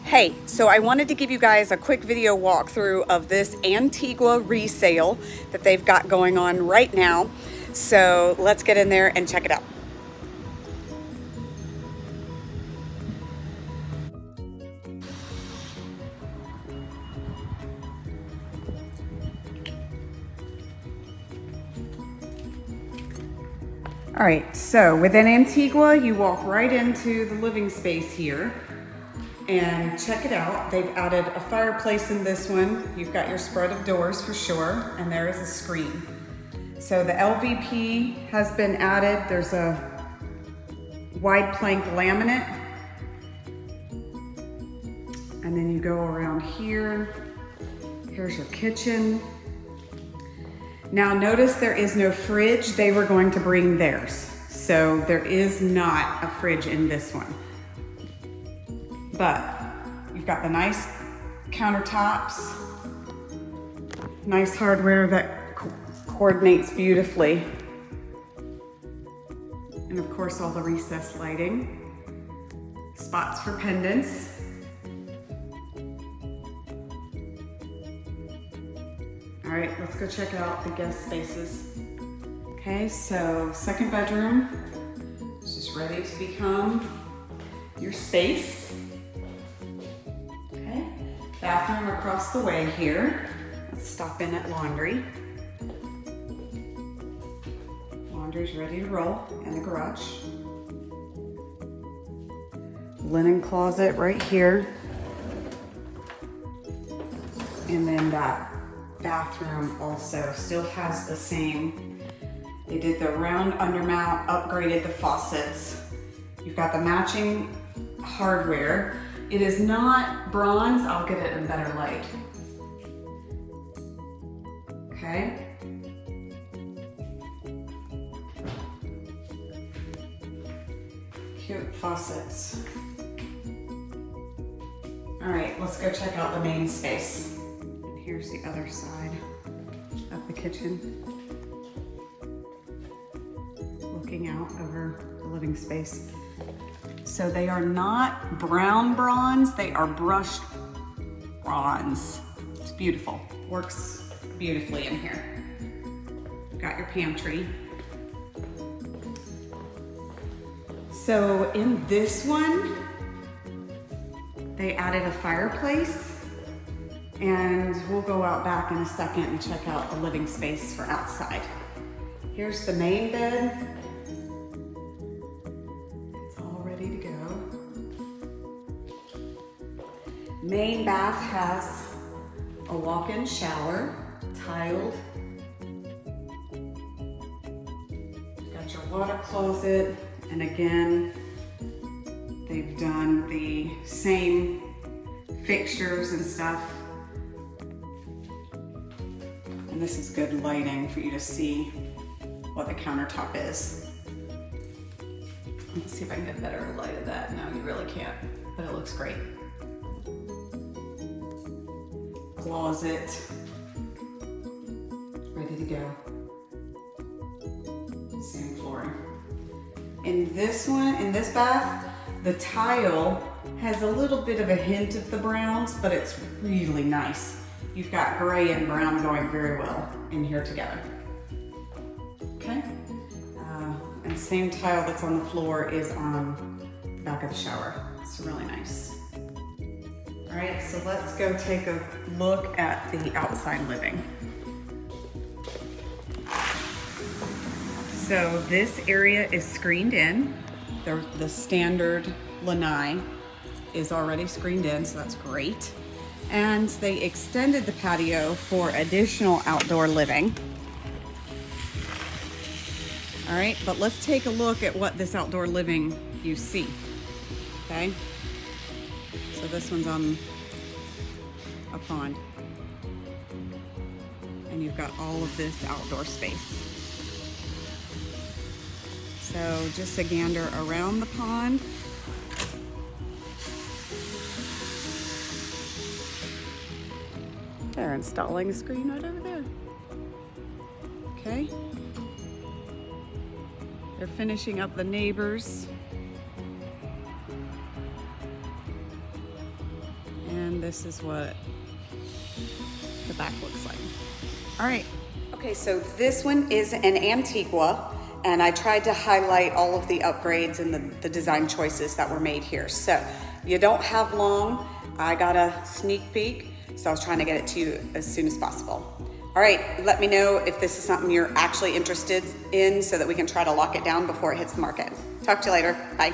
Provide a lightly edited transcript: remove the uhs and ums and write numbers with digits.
Hey, so I wanted to give you guys a quick video walkthrough of this Antigua resale that they've got going on right now. So let's get in there and check it out. All right, so within Antigua, you walk right into the living space here. And check it out, they've added a fireplace in this one. You've got your spread of doors for sure, and there is a screen. So the LVP has been added. There's a wide plank laminate. And then you go around here. Here's your kitchen. Now notice there is no fridge. They were going to bring theirs. So there is not a fridge in this one. But you've got the nice countertops, nice hardware that coordinates beautifully. And of course, all the recessed lighting, spots for pendants. All right, let's go check out the guest spaces. Okay, so second bedroom is just ready to become your space. Bathroom across the way here. Let's stop in at laundry. Laundry's ready to roll in the garage. Linen closet right here. And then that bathroom also still has the same. They did the round undermount, upgraded the faucets. You've got the matching hardware. It is not bronze. I'll get it in better light. Okay. Cute faucets. All right, let's go check out the main space. And here's the other side of the kitchen. Looking out over the living space. So they are not brown bronze, they are brushed bronze. It's beautiful, works beautifully in here. Got your pantry. So in this one, they added a fireplace, and we'll go out back in a second and check out the living space for outside. Here's the main bed. Main bath has a walk-in shower, tiled. You've got your water closet, and again, they've done the same fixtures and stuff. And this is good lighting for you to see what the countertop is. Let's see if I can get better light of that. No, you really can't, but it looks great. Closet, ready to go. Same flooring. In this one, in this bath, the tile has a little bit of a hint of the browns, but it's really nice. You've got gray and brown going very well in here together. Okay, and same tile that's on the floor is on the back of the shower. It's really nice. All right, so let's go take a look at the outside living. So this area is screened in. The standard Lanai is already screened in, so that's great. And they extended the patio for additional outdoor living. All right, but let's take a look at what this outdoor living you see, okay? So this one's on a pond. And you've got all of this outdoor space. So just a gander around the pond. They're installing a screen right over there. Okay. They're finishing up the neighbors. And this is what the back looks like. All right. Okay, so this one is an Antigua, and I tried to highlight all of the upgrades and the design choices that were made here. So you don't have long. I got a sneak peek, so I was trying to get it to you as soon as possible. All right, let me know if this is something you're actually interested in so that we can try to lock it down before it hits the market. Talk to you later. Bye.